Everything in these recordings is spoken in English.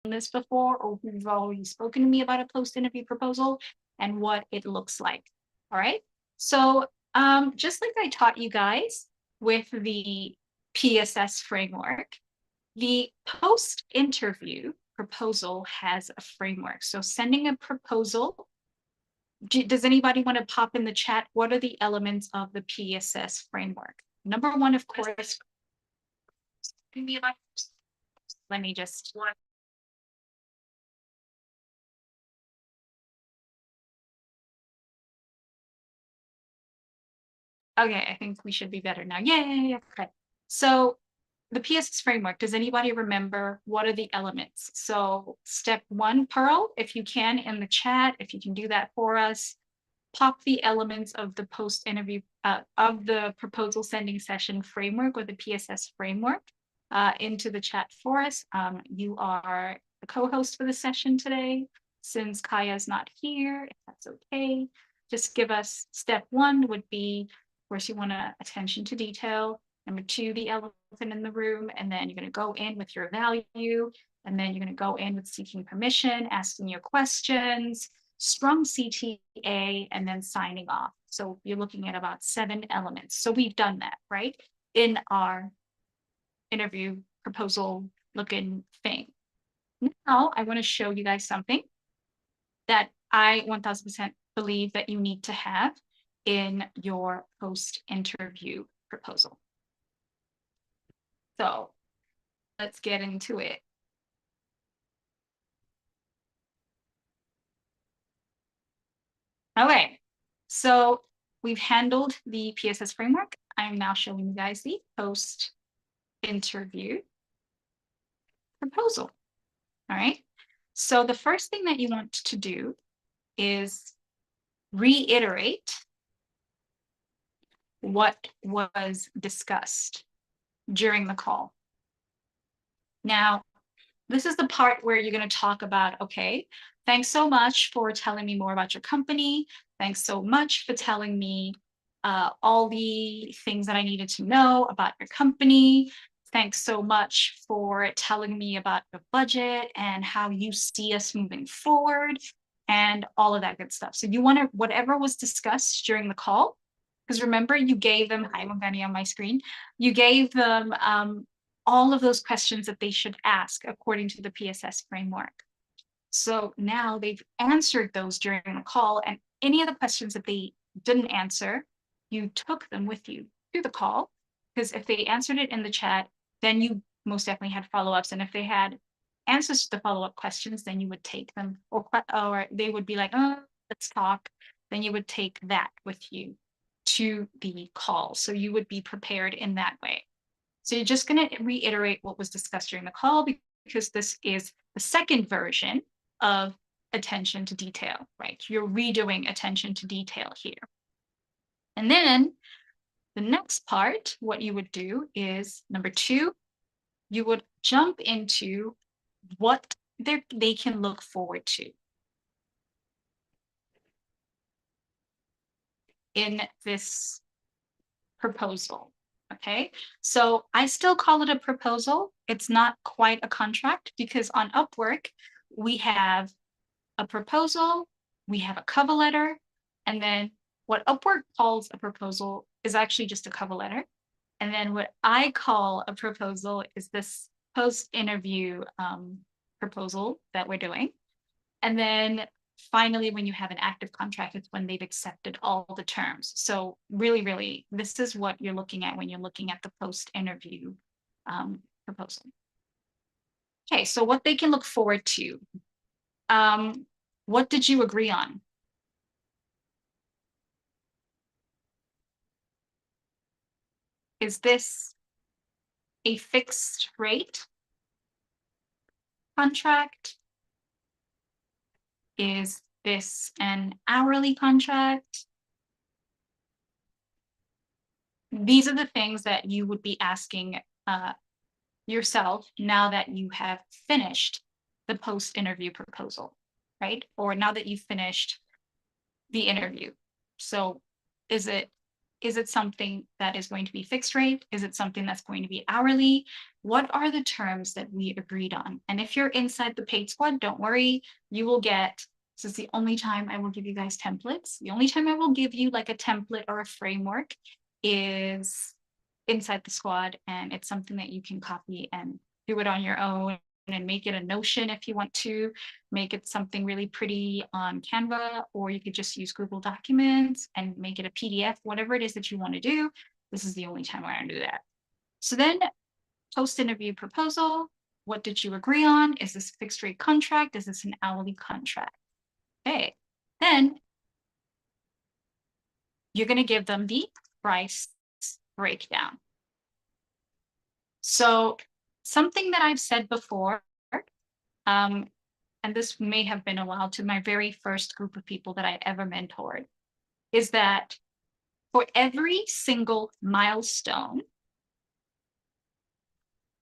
this before or who've already spoken to me about a post-interview proposal and what it looks like. All right. So just like I taught you guys with the PSS framework, the post-interview proposal has a framework. So sending a proposal, does anybody want to pop in the chat? What are the elements of the PSS framework? Number one, of course, let me just. Okay, I think we should be better now. Yeah. Okay. So the PSS framework, does anybody remember what are the elements? So step one, Pearl, if you can in the chat, if you can do that for us, pop the elements of the post-interview, of the proposal sending session framework or the PSS framework into the chat for us. You are the co-host for the session today. Since Kaya's not here, if that's okay, just give us step one would be, of course, you want attention to detail. Number two, the elephant in the room, and then you're going to go in with your value, and then you're going to go in with seeking permission, asking your questions, strong CTA, and then signing off. So you're looking at about 7 elements. So we've done that, right? In our interview proposal looking thing. Now I want to show you guys something that I 1000% believe that you need to have in your post-interview proposal. So let's get into it. Okay, so we've handled the PSS framework. I'm now showing you guys the post-interview proposal. All right, so the first thing that you want to do is reiterate what was discussed during the call. Now, this is the part where you're going to talk about, okay, thanks so much for telling me more about your company. Thanks so much for telling me all the things that I needed to know about your company. Thanks so much for telling me about your budget and how you see us moving forward and all of that good stuff. So you want to, whatever was discussed during the call, because remember you gave them, hi, Mongani on my screen, you gave them all of those questions that they should ask according to the PSS framework. So now they've answered those during the call, and any of the questions that they didn't answer, you took them with you to the call, because if they answered it in the chat, then you most definitely had follow-ups. And if they had answers to the follow-up questions, then you would take them, or they would be like, oh, let's talk. Then you would take that with you to the call. So you would be prepared in that way. So you're just going to reiterate what was discussed during the call, because this is the second version of attention to detail, right? You're redoing attention to detail here. And then the next part, what you would do is number 2, you would jump into what they can look forward to in this proposal. Okay, so I still call it a proposal. It's not quite a contract, because on Upwork, we have a proposal, we have a cover letter, and then what Upwork calls a proposal is actually just a cover letter. And then what I call a proposal is this post-interview proposal that we're doing. And then finally, when you have an active contract, it's when they've accepted all the terms. So really, this is what you're looking at when you're looking at the post-interview proposal. Okay, so what they can look forward to. What did you agree on? Is this a fixed rate contract? Is this an hourly contract? These are the things that you would be asking yourself now that you have finished the post-interview proposal, right? Or now that you've finished the interview. So is it Is it something that is going to be fixed rate? Is it something that's going to be hourly? What are the terms that we agreed on? And if you're inside the paid squad, don't worry, you will get, this is the only time I will give you guys templates. The only time I will give you like a template or a framework is inside the squad, and it's something that you can copy and do it on your own and make it a Notion if you want to, make it something really pretty on Canva, or you could just use Google Documents and make it a PDF, whatever it is that you want to do. This is the only time I'm going to do that. So then post-interview proposal, what did you agree on? Is this a fixed rate contract? Is this an hourly contract? Okay, then you're going to give them the price breakdown. So something that I've said before, and this may have been a while, to my very first group of people that I ever mentored, is that for every single milestone,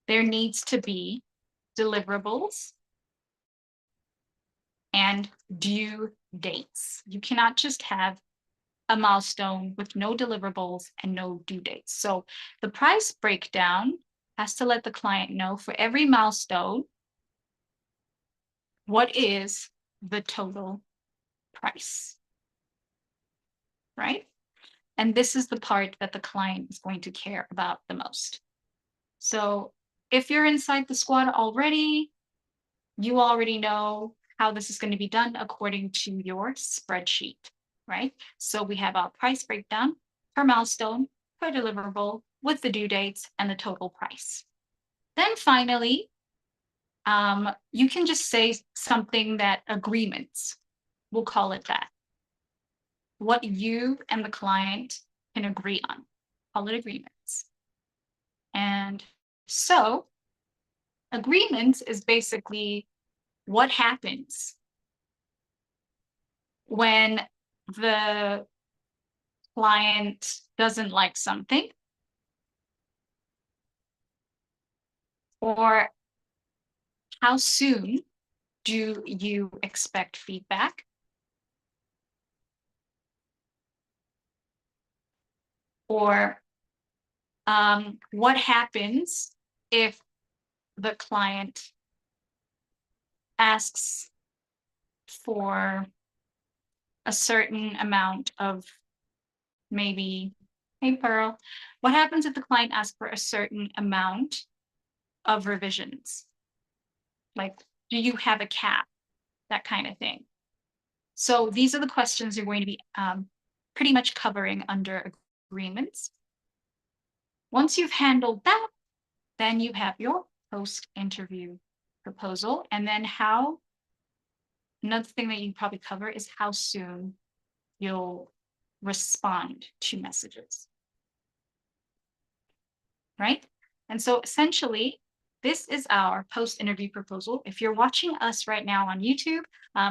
there needs to be deliverables and due dates. You cannot just have a milestone with no deliverables and no due dates. So the price breakdown has to let the client know for every milestone, what is the total price, right? And this is the part that the client is going to care about the most. So if you're inside the squad already, you already know how this is going to be done according to your spreadsheet, right? So we have our price breakdown per milestone, per deliverable, with the due dates and the total price. Then finally, you can just say something that agreements, we'll call it that. What you and the client can agree on, call it agreements. And so agreements is basically what happens when the client doesn't like something, or how soon do you expect feedback? Or what happens if the client asks for a certain amount of, maybe, hey Pearl, what happens if the client asks for a certain amount of revisions? Like, do you have a cap? That kind of thing. So these are the questions you're going to be pretty much covering under agreements. Once you've handled that, then you have your post-interview proposal. And then another thing that you probably cover is how soon you'll respond to messages, right? And so essentially, this is our post-interview proposal. If you're watching us right now on YouTube,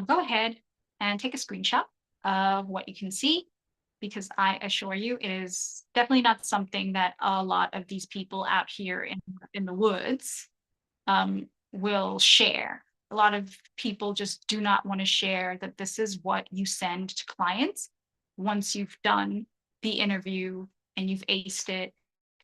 go ahead and take a screenshot of what you can see, because I assure you it is definitely not something that a lot of these people out here in the woods will share. A lot of people just do not want to share that this is what you send to clients once you've done the interview and you've aced it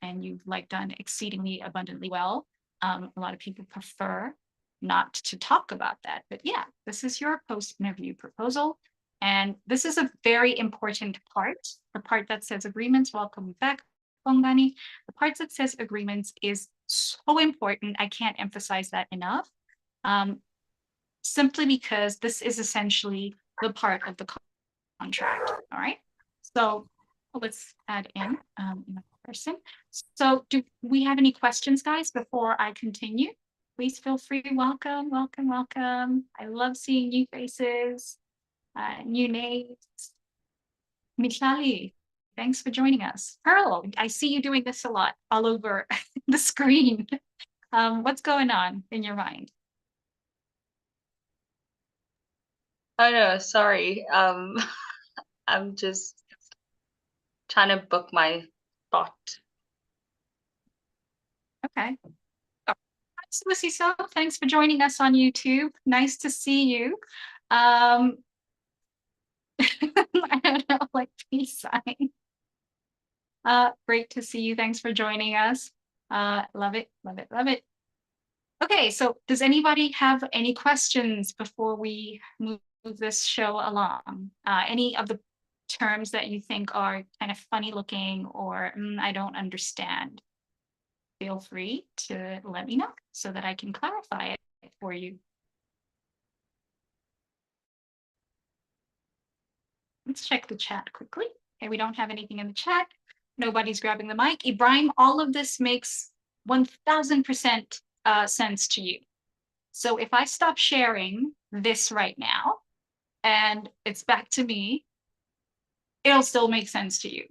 and you've done exceedingly abundantly well. A lot of people prefer not to talk about that. But yeah, this is your post-interview proposal. And this is a very important part, the part that says agreements. Welcome back, Bongani. The part that says agreements is so important. I can't emphasize that enough. Simply because this is essentially the part of the contract, all right? So let's add in another person. So do we have any questions, guys, before I continue? Please feel free. Welcome, welcome, welcome. I love seeing new faces, new names. Michali, thanks for joining us. Pearl, I see you doing this a lot all over the screen. What's going on in your mind? Oh no, sorry. I'm just trying to book my spot. Okay. Oh, Lucy, so thanks for joining us on YouTube. Nice to see you. I don't know, like peace sign. Great to see you. Thanks for joining us. Love it, love it, love it. Okay, so does anybody have any questions before we move this show along? Any of the terms that you think are kind of funny looking or I don't understand? Feel free to let me know so that I can clarify it for you. Let's check the chat quickly. Okay, we don't have anything in the chat. Nobody's grabbing the mic. Ibrahim, all of this makes 1000% sense to you. So if I stop sharing this right now and it's back to me, it'll still make sense to you.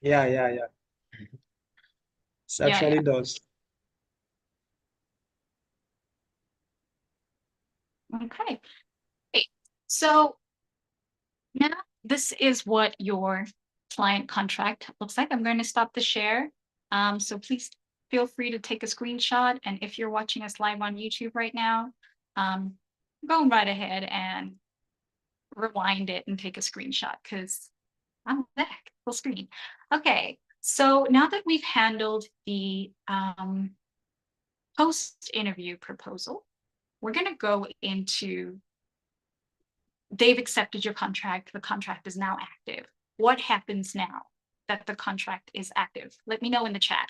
Yeah. It actually does. Okay. So now this is what your client contract looks like. I'm going to stop the share. So please feel free to take a screenshot. And if you're watching us live on YouTube right now, go right ahead and rewind it and take a screenshot because I'm back full screen. Okay, so now that we've handled the post-interview proposal, we're going to go into they've accepted your contract. The contract is now active. What happens now that the contract is active? Let me know in the chat.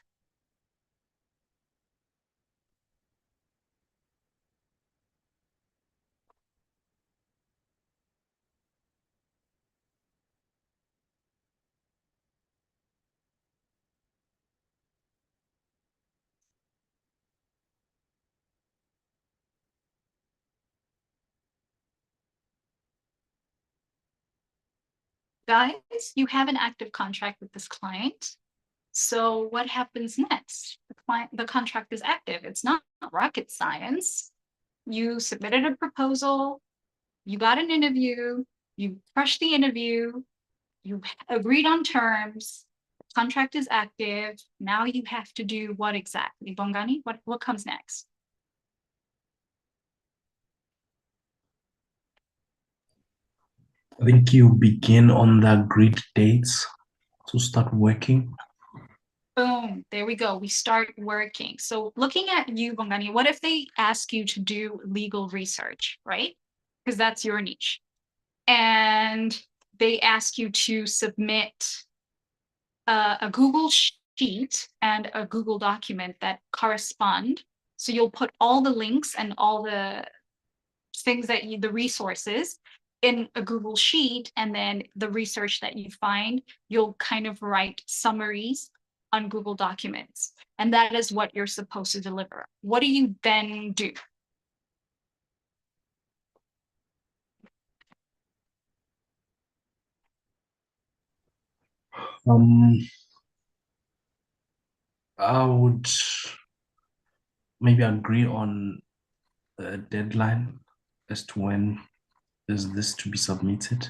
Guys, you have an active contract with this client. So what happens next? The contract is active. It's not rocket science. You submitted a proposal, you got an interview, you crushed the interview, you agreed on terms, the contract is active. Now you have to do what exactly? Bongani, what comes next? I think you begin on the agreed dates to start working. Boom, there we go. We start working. So looking at you, Bongani, what if they ask you to do legal research, right? Because that's your niche. And they ask you to submit a Google sheet and a Google document that correspond. So you'll put all the links and all the things that the resources in a Google sheet, and then the research that you find, you'll kind of write summaries on Google Documents. And that is what you're supposed to deliver. What do you then do? I would maybe agree on a deadline as to when is this to be submitted.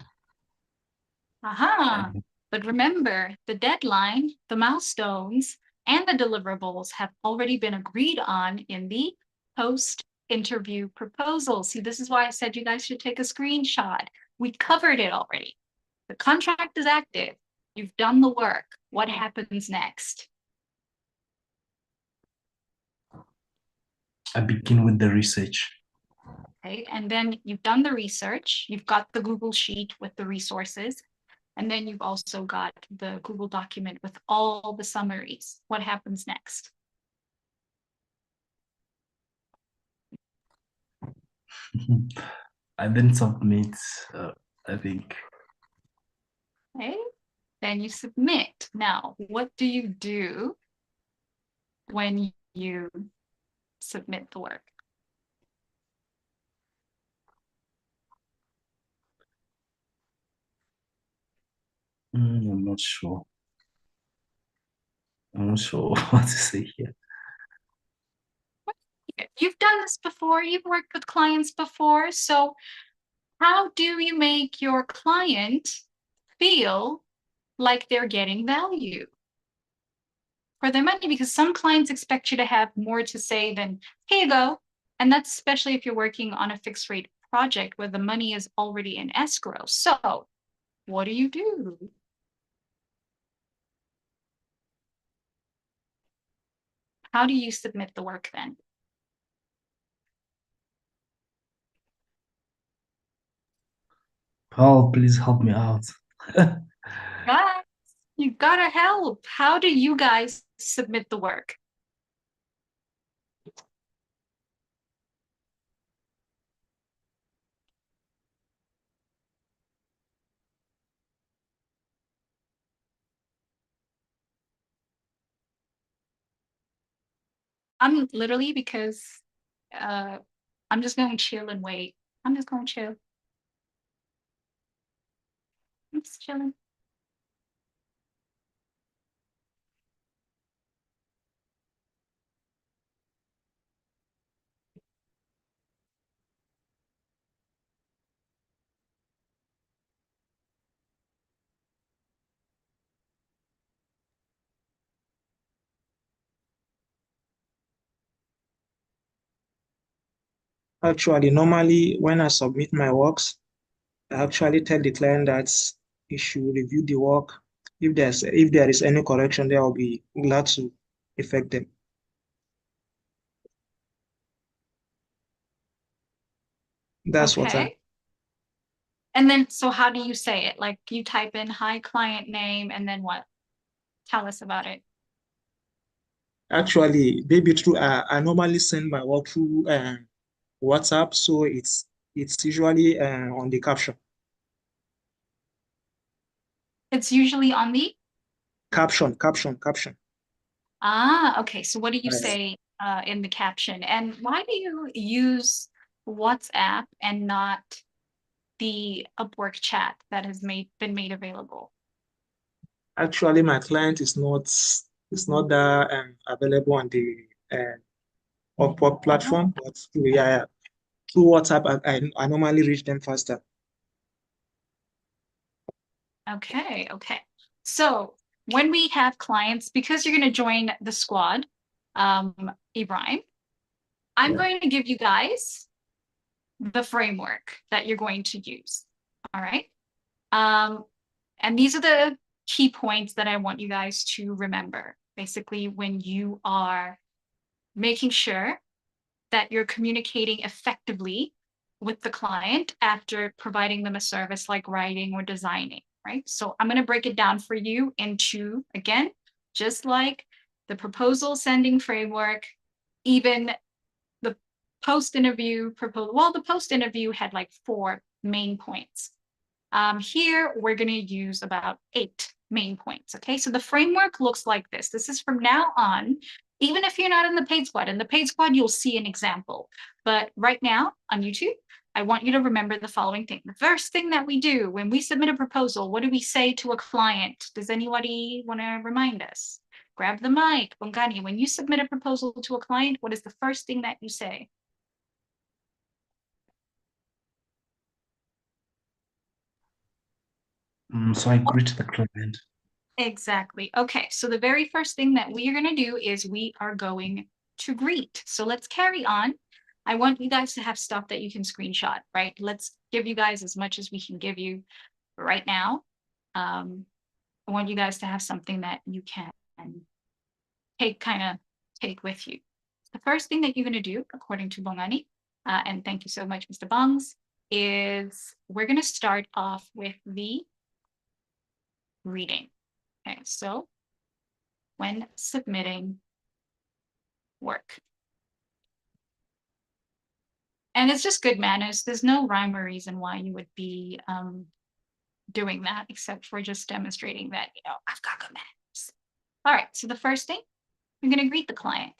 Aha. But remember, the deadline, the milestones, and the deliverables have already been agreed on in the post-interview proposal. See, this is why I said you guys should take a screenshot. We covered it already. The contract is active. You've done the work. What happens next? I begin with the research. Okay, and then you've done the research. You've got the Google Sheet with the resources. And then you've also got the Google document with all the summaries. What happens next? I then submit, I think. Okay, then you submit. Now, what do you do when you submit the work? I'm not sure. I'm not sure what to say here. You've done this before. You've worked with clients before. So how do you make your client feel like they're getting value for their money? Because some clients expect you to have more to say than, here you go. And that's especially if you're working on a fixed rate project where the money is already in escrow. So what do you do? How do you submit the work then? Oh, please help me out. Guys, you gotta help. How do you guys submit the work? I'm literally because I'm just going to chill and wait. I'm just going to chill. I'm just chilling. Actually, normally when I submit my works, I actually tell the client that he should review the work. If there is any correction there, I'll be glad to effect them. That's what I Okay. And then, so how do you say it? Like you type in hi client name and then what? Tell us about it. actually maybe through I normally send my work through WhatsApp, so it's usually on the caption. It's usually on the, Caption. okay. So what do you Right. say in the caption? And why do you use WhatsApp and not the Upwork chat that has been made available? Actually, my client is not that available on the Upwork platform, but yeah, through WhatsApp, I normally reach them faster. Okay, okay. So when we have clients, because you're going to join the squad, Ibrahim, I'm Yeah. going to give you guys the framework that you're going to use. All right. And these are the key points that I want you guys to remember. Basically, when you are making sure that you're communicating effectively with the client after providing them a service like writing or designing, right? So I'm going to break it down for you into, again, just like the proposal sending framework, even the post-interview proposal. Well, the post-interview had like 4 main points. Here, we're going to use about 8 main points, okay? So the framework looks like this. This is from now on, even if you're not in the paid squad. In the paid squad, you'll see an example. But right now on YouTube, I want you to remember the following thing. The first thing that we do when we submit a proposal, what do we say to a client? Does anybody want to remind us? Grab the mic. Bongani, when you submit a proposal to a client, what is the first thing that you say? So I greet the client. Exactly. Okay, so the very first thing that we are going to do is we are going to greet. So let's carry on. I want you guys to have stuff that you can screenshot, right? Let's give you guys as much as we can give you right now. I want you guys to have something that you can take with you. The first thing that you're going to do, according to Bongani, and thank you so much, Mr. Bongs, is we're going to start off with the reading. Okay, so when submitting work. And it's just good manners. There's no rhyme or reason why you would be doing that, except for just demonstrating that, I've got good manners. All right, so the first thing, you're going to greet the client.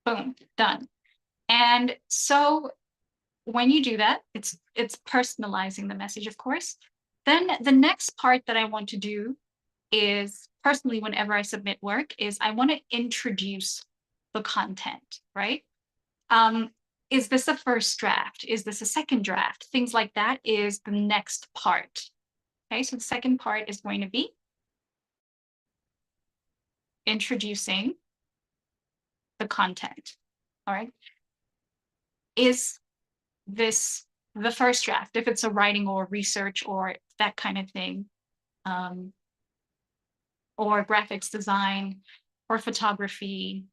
Boom, done. And so when you do that, it's personalizing the message, of course. Then the next part that I want to do is, personally, whenever I submit work, is I want to introduce the content, right? Is this a first draft? Is this a second draft? Things like that is the next part. Okay, so the second part is going to be introducing the content. All right. Is this the first draft, if it's a writing or research or that kind of thing, or graphics design or photography.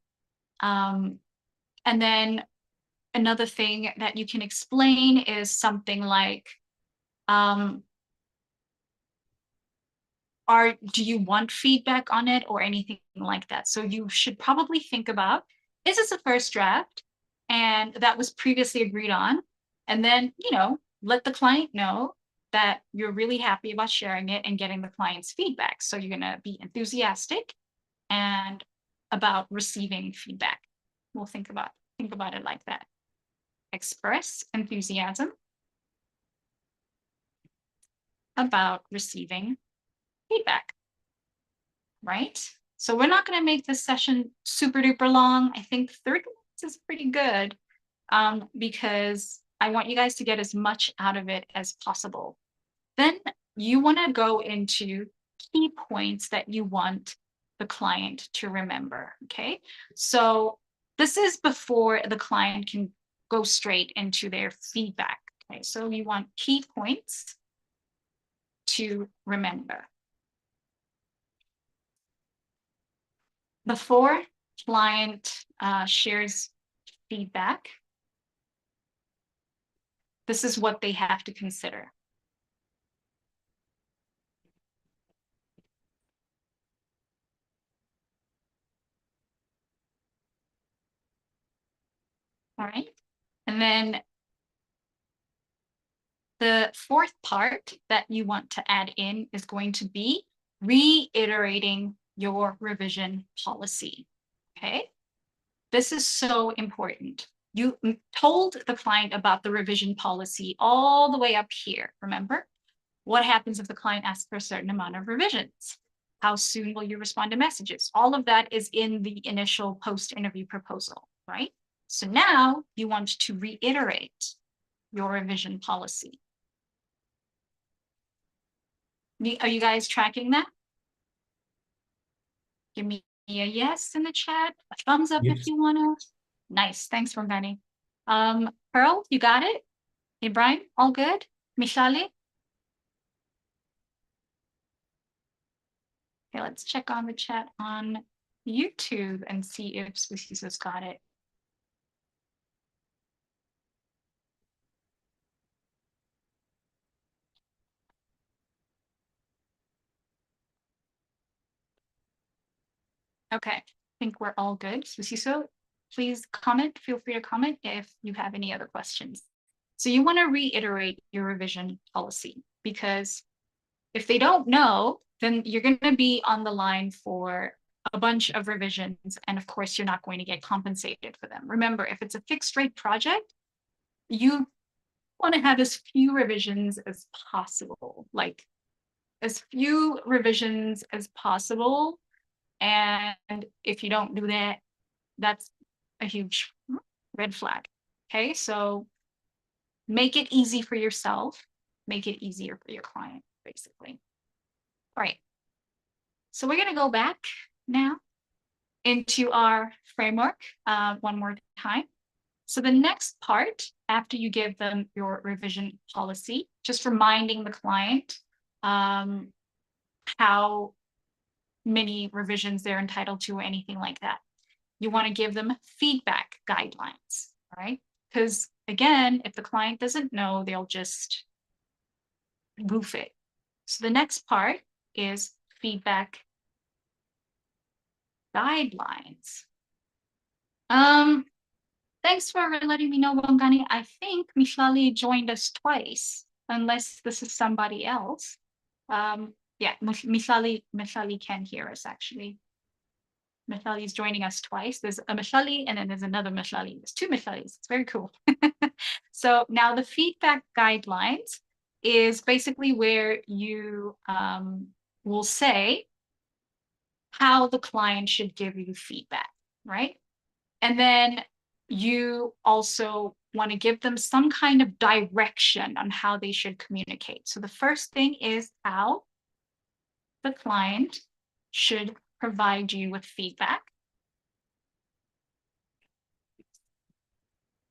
And then another thing that you can explain is something like, do you want feedback on it or anything like that? So you should probably think about, is this a first draft? And that was previously agreed on. And then, let the client know that you're really happy about sharing it and getting the client's feedback. So you're going to be enthusiastic and about receiving feedback. We'll think about it like that. Express enthusiasm about receiving feedback, right? So we're not going to make this session super duper long. I think 30 minutes is pretty good, because I want you guys to get as much out of it as possible. Then you want to go into key points that you want the client to remember, okay? So this is before the client can go straight into their feedback, okay? So you want key points to remember. Before client shares feedback, this is what they have to consider. All right. And then the fourth part that you want to add in is going to be reiterating your revision policy. Okay. This is so important. You told the client about the revision policy all the way up here. Remember, what happens if the client asks for a certain amount of revisions? How soon will you respond to messages? All of that is in the initial post-interview proposal, right? So now you want to reiterate your revision policy. Are you guys tracking that? Give me a yes in the chat, a thumbs up Yes. if you want to. Nice, thanks, Rongani. Pearl, you got it? Ibrahim, all good? Mishali? Okay, let's check on the chat on YouTube and see if Swissis's got it. Okay, I think we're all good. Swisiso, please comment. Feel free to comment if you have any other questions. So you want to reiterate your revision policy, because if they don't know, then you're going to be on the line for a bunch of revisions. And of course, you're not going to get compensated for them. Remember, if it's a fixed rate project, you want to have as few revisions as possible, like as few revisions as possible. And if you don't do that, that's a huge red flag. Okay, so make it easy for yourself, make it easier for your client, basically. All right, so we're gonna go back now into our framework one more time. So the next part, after you give them your revision policy, just reminding the client how many revisions they're entitled to or anything like that. You want to give them feedback guidelines, right? Because again, if the client doesn't know, they'll just goof it. So the next part is feedback guidelines. Thanks for letting me know, Bongani. I think Mishali joined us twice, unless this is somebody else. Yeah, Mishali can hear us actually. Mishali is joining us twice. There's a Mishali and then there's another Mishali. There's two Mishalis. It's very cool. So now the feedback guidelines is basically where you will say how the client should give you feedback, right? And then you also want to give them some kind of direction on how they should communicate. So the first thing is how the client should provide you with feedback.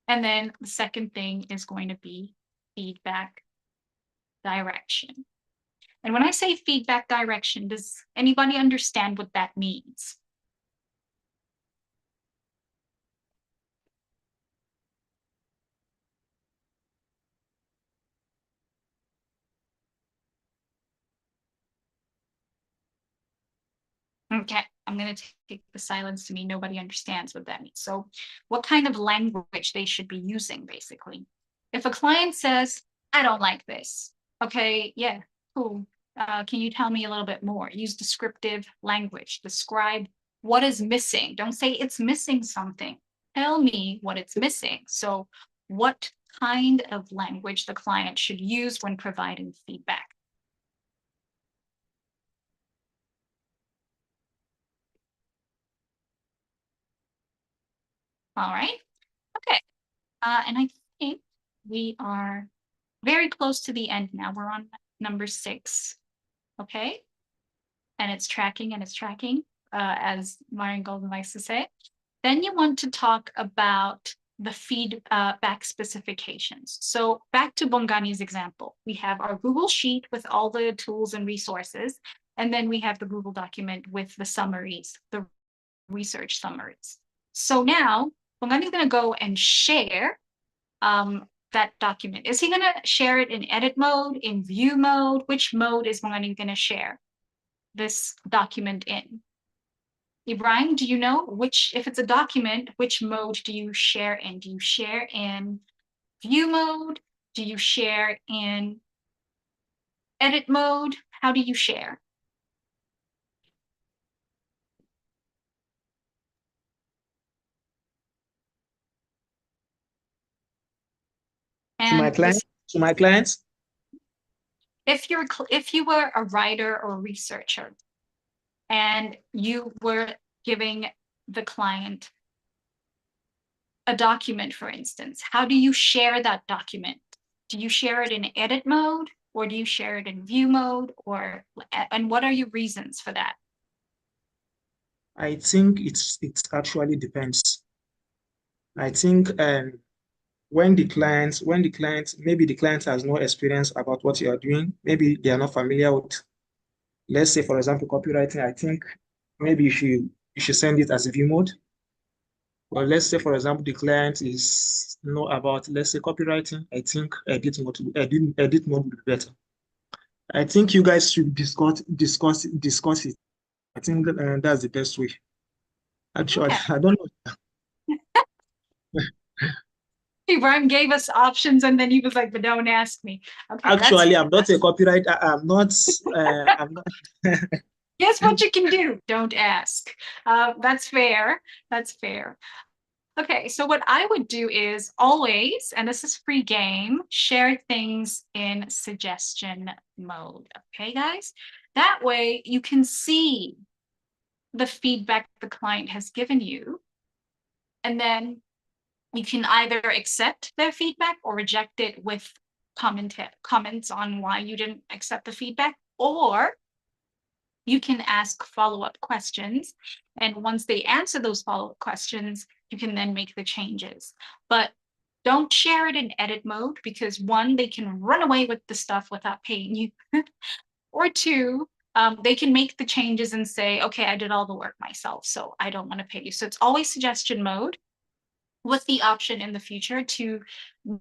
And then the second thing is going to be feedback direction. And when I say feedback direction, does anybody understand what that means? Okay, I'm going to take the silence to mean nobody understands what that means. So what kind of language they should be using, basically. If a client says, I don't like this. Okay, yeah, cool. Can you tell me a little bit more? Use descriptive language. Describe what is missing. Don't say it's missing something. Tell me what it's missing. So what kind of language the client should use when providing feedback? All right. Okay. And I think we are very close to the end now. We're on number 6. Okay. And it's tracking and it's tracking, as Marion Golden likes to say. Then you want to talk about the feedback specifications. So back to Bongani's example, we have our Google Sheet with all the tools and resources, and then we have the Google document with the summaries, the research summaries. So now Bongani is going to go and share that document. Is he going to share it in edit mode, in view mode? Which mode is Bongani going to share this document in? Ibrahim, do you know which, if it's a document, which mode do you share in? Do you share in view mode? Do you share in edit mode? How do you share? To my And client, to my clients, if you were a writer or a researcher and you were giving the client a document, for instance, how do you share that document? Do you share it in edit mode, or do you share it in view mode, or and what are your reasons for that? I think it actually depends. I think when the client, maybe the client has no experience about what you are doing, maybe they are not familiar with, let's say, for example, copywriting, I think maybe you should send it as a view mode. Or let's say, for example, the client is know about, let's say, copywriting, I think edit mode would be better. I think you guys should discuss it. I think that's the best way. Actually, Okay. I don't know. Ibrahim gave us options and then he was like, but don't ask me. Okay, Actually, I'm not a copywriter. I'm not. I'm not. guess what you can do? Don't ask. That's fair. That's fair. Okay, so what I would do is always, and this is free game, share things in suggestion mode. Okay, guys? That way you can see the feedback the client has given you, and then you can either accept their feedback or reject it with comments on why you didn't accept the feedback, or you can ask follow-up questions. And once they answer those follow-up questions, you can then make the changes. But don't share it in edit mode, because 1, they can run away with the stuff without paying you. Or 2, they can make the changes and say, okay, I did all the work myself, so I don't want to pay you. So it's always suggestion mode, with the option in the future to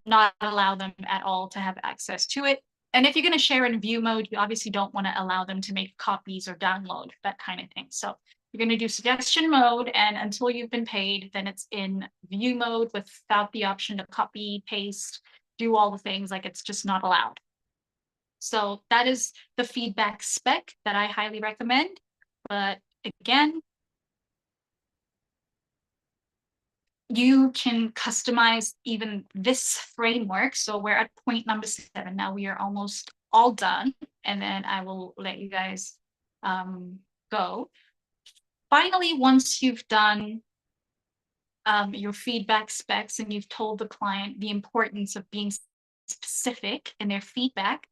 not allow them at all to have access to it. And if you're going to share in view mode, you obviously don't want to allow them to make copies or download, that kind of thing. So you're going to do suggestion mode, and until you've been paid, then it's in view mode without the option to copy, paste, do all the things. Like, it's just not allowed. So that is the feedback spec that I highly recommend. But again, you can customize even this framework. So we're at point number 7 now. We are almost all done, and then I will let you guys go. Finally, once you've done your feedback specs and you've told the client the importance of being specific in their feedback,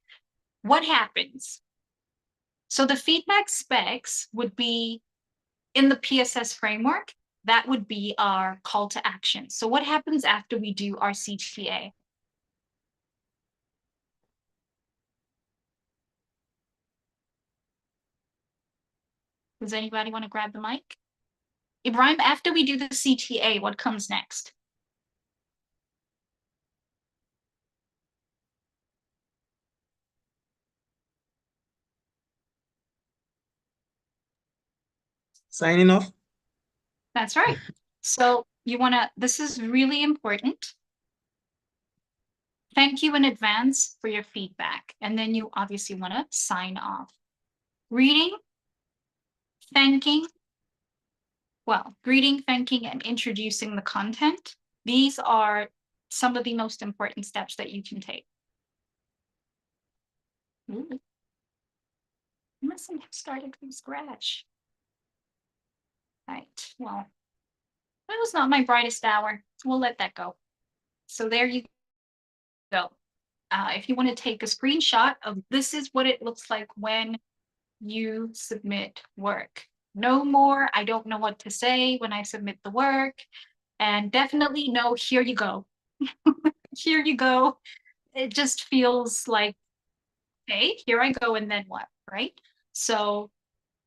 what happens? So the feedback specs would be in the PSS framework. That would be our call to action. So what happens after we do our CTA? Does anybody want to grab the mic? Ibrahim, after we do the CTA, what comes next? Signing off. That's right. So you want to, this is really important. Thank you in advance for your feedback. And then you obviously want to sign off. Greeting, thanking, and introducing the content. These are some of the most important steps that you can take. Ooh. I mustn't have started from scratch. Right, well, that was not my brightest hour. We'll let that go. So there you go. If you want to take a screenshot of this is what it looks like when you submit work. No more, I don't know what to say when I submit the work. And definitely no, here you go. Here you go. It just feels like, okay, here I go, and then what, right? So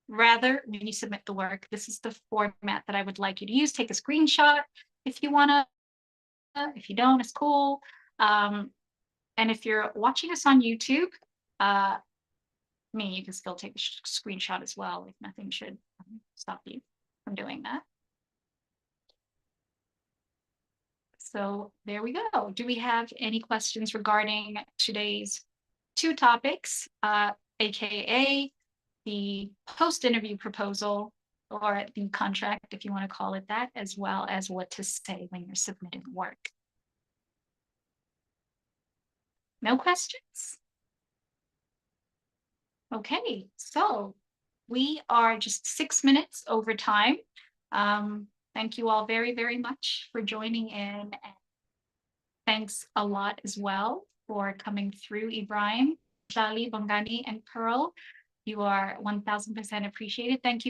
rather, when you submit the work, this is the format that I would like you to use. Take a screenshot if you want to. If you don't, it's cool. And if you're watching us on YouTube, you can still take a screenshot as well. Like nothing should stop you from doing that. So there we go. Do we have any questions regarding today's two topics, aka the post-interview proposal, or the contract, if you want to call it that, as well as what to say when you're submitting work? No questions? Okay, so we are just 6 minutes over time. Thank you all very, very much for joining in. And thanks a lot as well for coming through, Ibrahim, Jali, Bongani, and Pearl. You are 1000% appreciated. Thank you.